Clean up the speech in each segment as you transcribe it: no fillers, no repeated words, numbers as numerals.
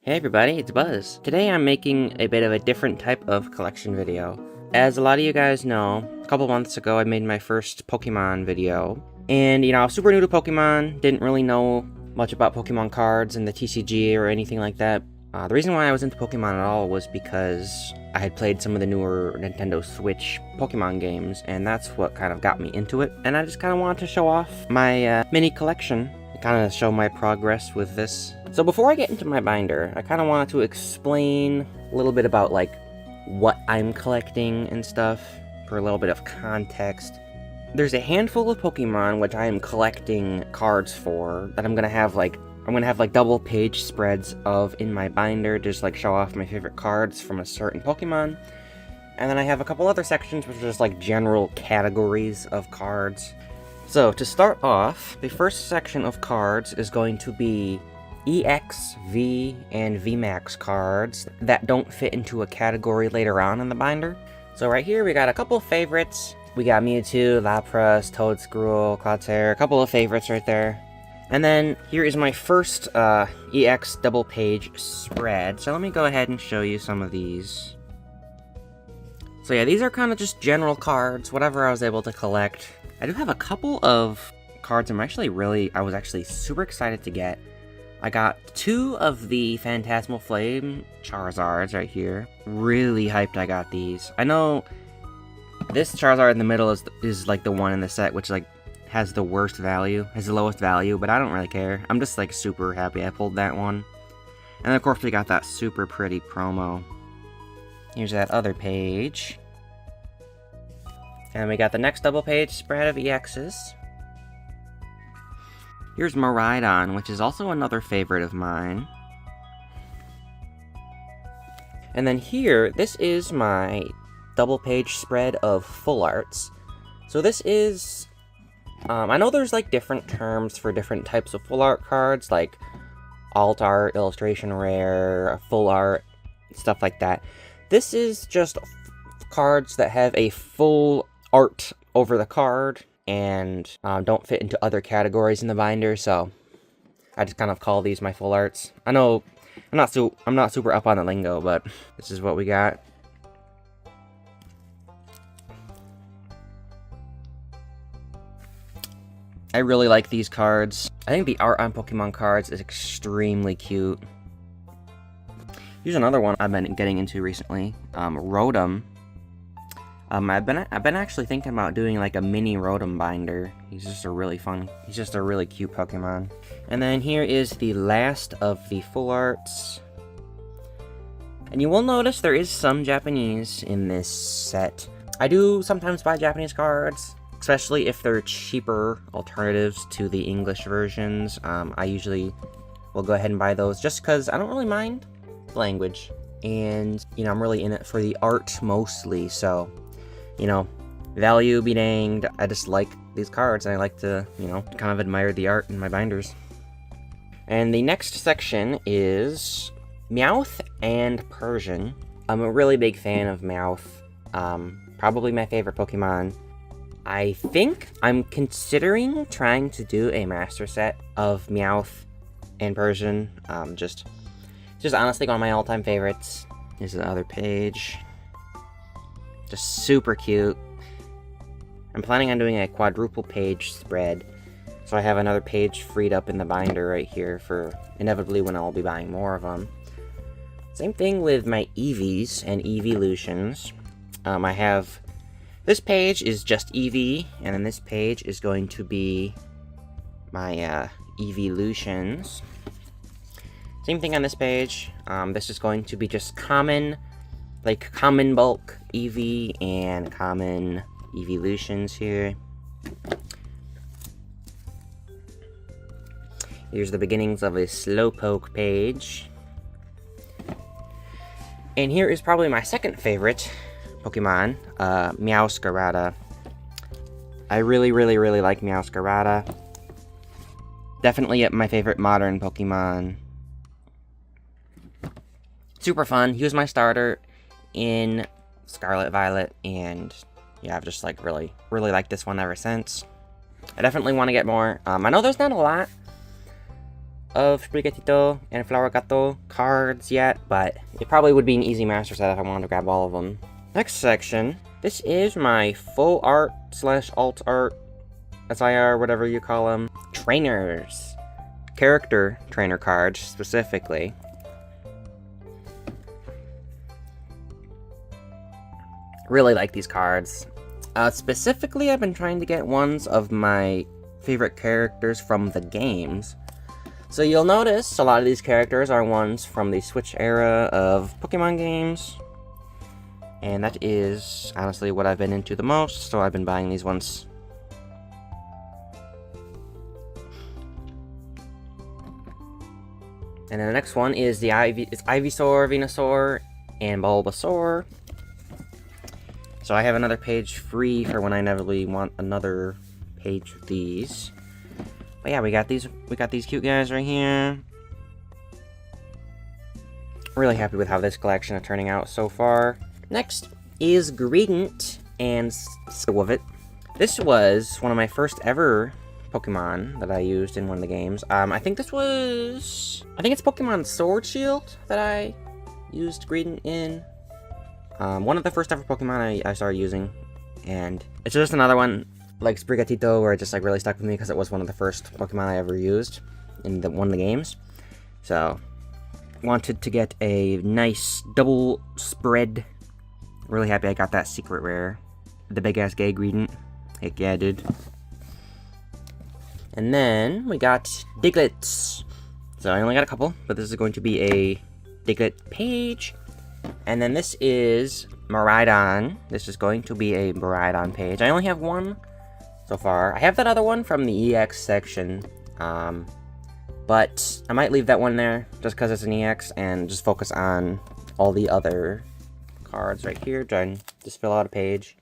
Hey everybody, it's Buzz. Today I'm making a bit of a different type of collection video. As a lot of you guys know, a couple months ago I made my first Pokemon video. And, I was super new to Pokemon, didn't really know much about Pokemon cards and the TCG or anything like that. The reason why I was into Pokemon at all was because I had played some of the newer Nintendo Switch Pokemon games, and that's what kind of got me into it. And I just kind of wanted to show off my mini collection, kind of show my progress with this. So before I get into my binder, I kind of wanted to explain a little bit about what I'm collecting and stuff for a little bit of context. There's a handful of Pokemon which I am collecting cards for that I'm gonna have double page spreads of in my binder, just show off my favorite cards from a certain Pokemon. And then I have a couple other sections which are just general categories of cards. So to start off, the first section of cards is going to be EX, V, and VMAX cards that don't fit into a category later on in the binder. So right here we got a couple favorites. We got Mewtwo, Lapras, Toedscruel, Cloudslayer, a couple of favorites right there. And then here is my first EX double page spread. So let me go ahead and show you some of these. So yeah, these are kind of just general cards, whatever I was able to collect. I do have a couple of cards I was actually super excited to get. I got 2 of the Phantasmal Flame Charizards right here. Really hyped I got these. I know this Charizard in the middle is the one in the set which has the worst value, has the lowest value, but I don't really care. I'm just super happy I pulled that one. And then of course we got that super pretty promo. Here's that other page. And we got the next double page spread of EXs. Here's Miraidon, which is also another favorite of mine. And then here, this is my double page spread of full arts. So this is, I know there's different terms for different types of full art cards, like alt art, illustration rare, full art, stuff like that. This is just cards that have a full art over the card and don't fit into other categories in the binder, so I just kind of call these my full arts. I know I'm not super up on the lingo, but this is what we got. I really like these cards. I think the art on Pokemon cards is extremely cute. Here's another one I've been getting into recently, Rotom. I've been actually thinking about doing a mini Rotom binder. He's just a really cute Pokemon. And then here is the last of the full arts. And you will notice there is some Japanese in this set. I do sometimes buy Japanese cards, especially if they're cheaper alternatives to the English versions. I usually will go ahead and buy those just because I don't really mind the language. And, I'm really in it for the art mostly, so value be danged. I just like these cards, and I like to, kind of admire the art in my binders. And the next section is Meowth and Persian. I'm a really big fan of Meowth. Probably my favorite Pokemon. I think I'm considering trying to do a master set of Meowth and Persian. Just honestly one of my all-time favorites. Here's the other page. Just super cute. I'm planning on doing a quadruple page spread, so I have another page freed up in the binder right here for inevitably when I'll be buying more of them. Same thing with my Eevees and Eeveelutions. I have this page is just Eevee, and then this page is going to be my Eeveelutions. Same thing on this page. This is going to be just common bulk Eevee and common Eeveelutions here. Here's the beginnings of a Slowpoke page. And here is probably my second favorite Pokemon, Meowscarada. I really like Meowscarada. Definitely my favorite modern Pokemon. Super fun. He was my starter in Scarlet Violet, and yeah, I've just really liked this one ever since. I definitely want to get more. I know there's not a lot of Sprigatito and Flower Gato cards yet, but it probably would be an easy master set if I wanted to grab all of them. Next section, this is my full art / alt art, SIR, whatever you call them, trainers. Character trainer cards, specifically. Really like these cards. Specifically, I've been trying to get ones of my favorite characters from the games. So you'll notice a lot of these characters are ones from the Switch era of Pokemon games. And that is honestly what I've been into the most, so I've been buying these ones. And then the next one is the Ivysaur, Venusaur, and Bulbasaur. So I have another page free for when I inevitably want another page of these. But yeah, we got these cute guys right here. Really happy with how this collection is turning out so far. Next is Greedent and Skwovet. This was one of my first ever Pokemon that I used in one of the games. I think it's Pokemon Sword Shield that I used Greedent in. One of the first ever Pokemon I started using, and it's just another one like Sprigatito where it just like really stuck with me because it was one of the first Pokemon I ever used in one of the games. So, wanted to get a nice double spread. Really happy I got that secret rare, the big ass gay Greedent. Heck yeah, dude. And then we got Diglets. So I only got a couple, but this is going to be a Diglett page. And then this is Miraidon. This is going to be a Miraidon page. I only have one so far. I have that other one from the EX section. But I might leave that one there just because it's an EX and just focus on all the other cards right here. Try and just fill out a page.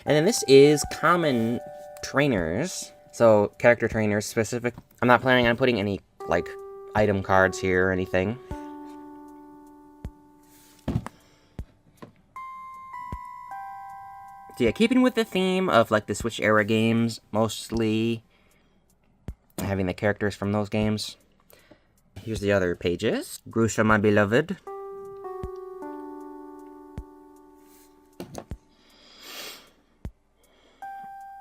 And then this is Common Trainers. So, character trainers specific. I'm not planning on putting any, like, item cards here or anything. So yeah, keeping with the theme of, like, the Switch era games, mostly having the characters from those games. Here's the other pages. Grusha, my beloved.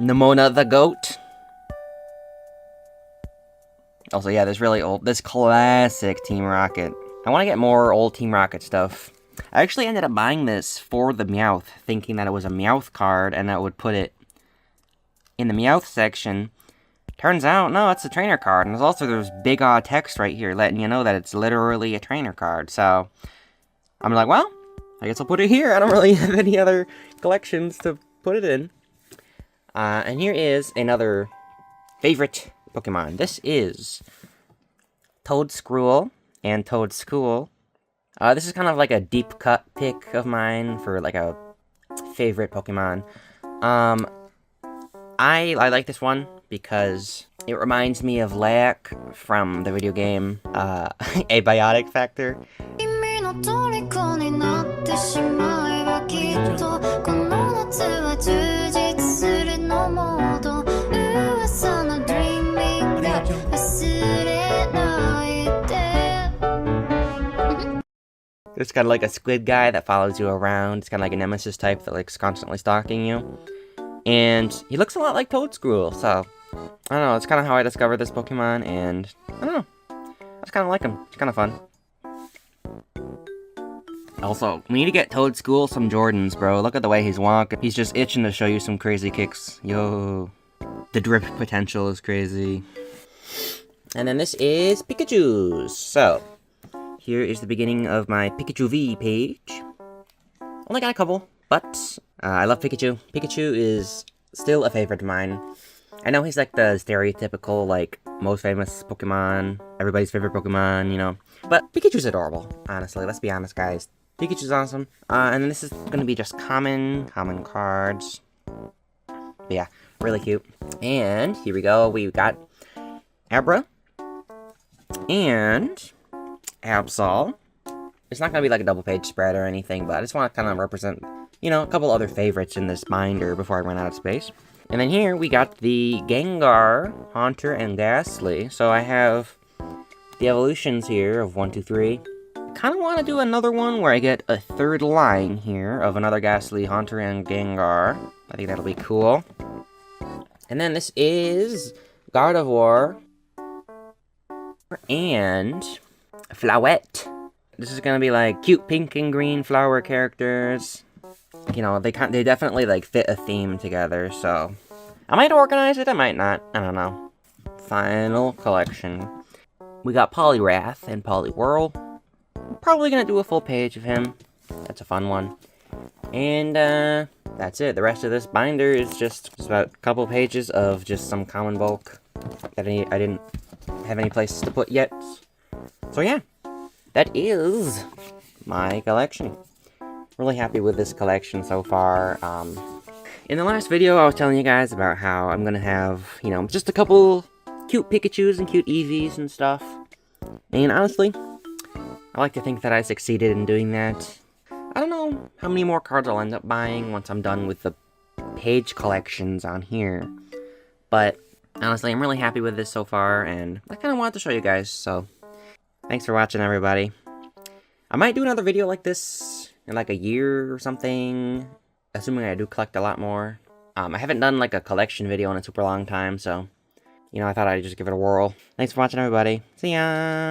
Nimona the goat. Also, yeah, this classic Team Rocket. I want to get more old Team Rocket stuff. I actually ended up buying this for the Meowth, thinking that it was a Meowth card, and I would put it in the Meowth section. Turns out, no, it's a trainer card, and there's big text right here letting you know that it's literally a trainer card. So, I'm like, well, I guess I'll put it here. I don't really have any other collections to put it in. And here is another favorite Pokemon. This is Toedscruel and Toedscool. This is kind of like a deep cut pick of mine for like a favorite Pokemon. I like this one because it reminds me of Lack from the video game Abiotic Factor. It's kind of like a squid guy that follows you around. It's kind of like a nemesis type that like's constantly stalking you. And he looks a lot like Toedscruel, so I don't know, it's kind of how I discovered this Pokemon, and I don't know, I just kind of like him. It's kind of fun. Also, we need to get Toedscool some Jordans, bro. Look at the way he's walking. He's just itching to show you some crazy kicks. Yo. The drip potential is crazy. And then this is Pikachu's. So, here is the beginning of my Pikachu V page. Only got a couple, but I love Pikachu. Pikachu is still a favorite of mine. I know he's like the stereotypical, like, most famous Pokemon, everybody's favorite Pokemon, you know. But Pikachu's adorable, honestly. Let's be honest, guys. Pikachu's awesome. And then this is gonna be just common cards. But yeah, really cute. And here we go. We've got Abra and Absol. It's not gonna be like a double page spread or anything, but I just want to kind of represent, you know, a couple other favorites in this binder before I run out of space. And then here we got the Gengar, Haunter, and Ghastly. So I have the evolutions here of 1, 2, 3. Kind of want to do another one where I get a third line here of another Ghastly Haunter and Gengar. I think that'll be cool. And then this is Gardevoir and Flowette. This is gonna be like cute pink and green flower characters. You know, they definitely like fit a theme together, so I might organize it, I might not, I don't know. Final collection. We got Poliwrath and Poliwhirl. Probably gonna do a full page of him. That's a fun one. And that's it. The rest of this binder is just about a couple pages of just some common bulk that I didn't have any places to put yet. So yeah, that is my collection. Really happy with this collection so far. In the last video, I was telling you guys about how I'm gonna have, you know, just a couple cute Pikachus and cute Eevees and stuff. And honestly, I like to think that I succeeded in doing that. I don't know how many more cards I'll end up buying once I'm done with the page collections on here. But honestly, I'm really happy with this so far, and I kind of wanted to show you guys, so thanks for watching, everybody. I might do another video like this in like a year or something, assuming I do collect a lot more. I haven't done like a collection video in a super long time, so, you know, I thought I'd just give it a whirl. Thanks for watching, everybody. See ya!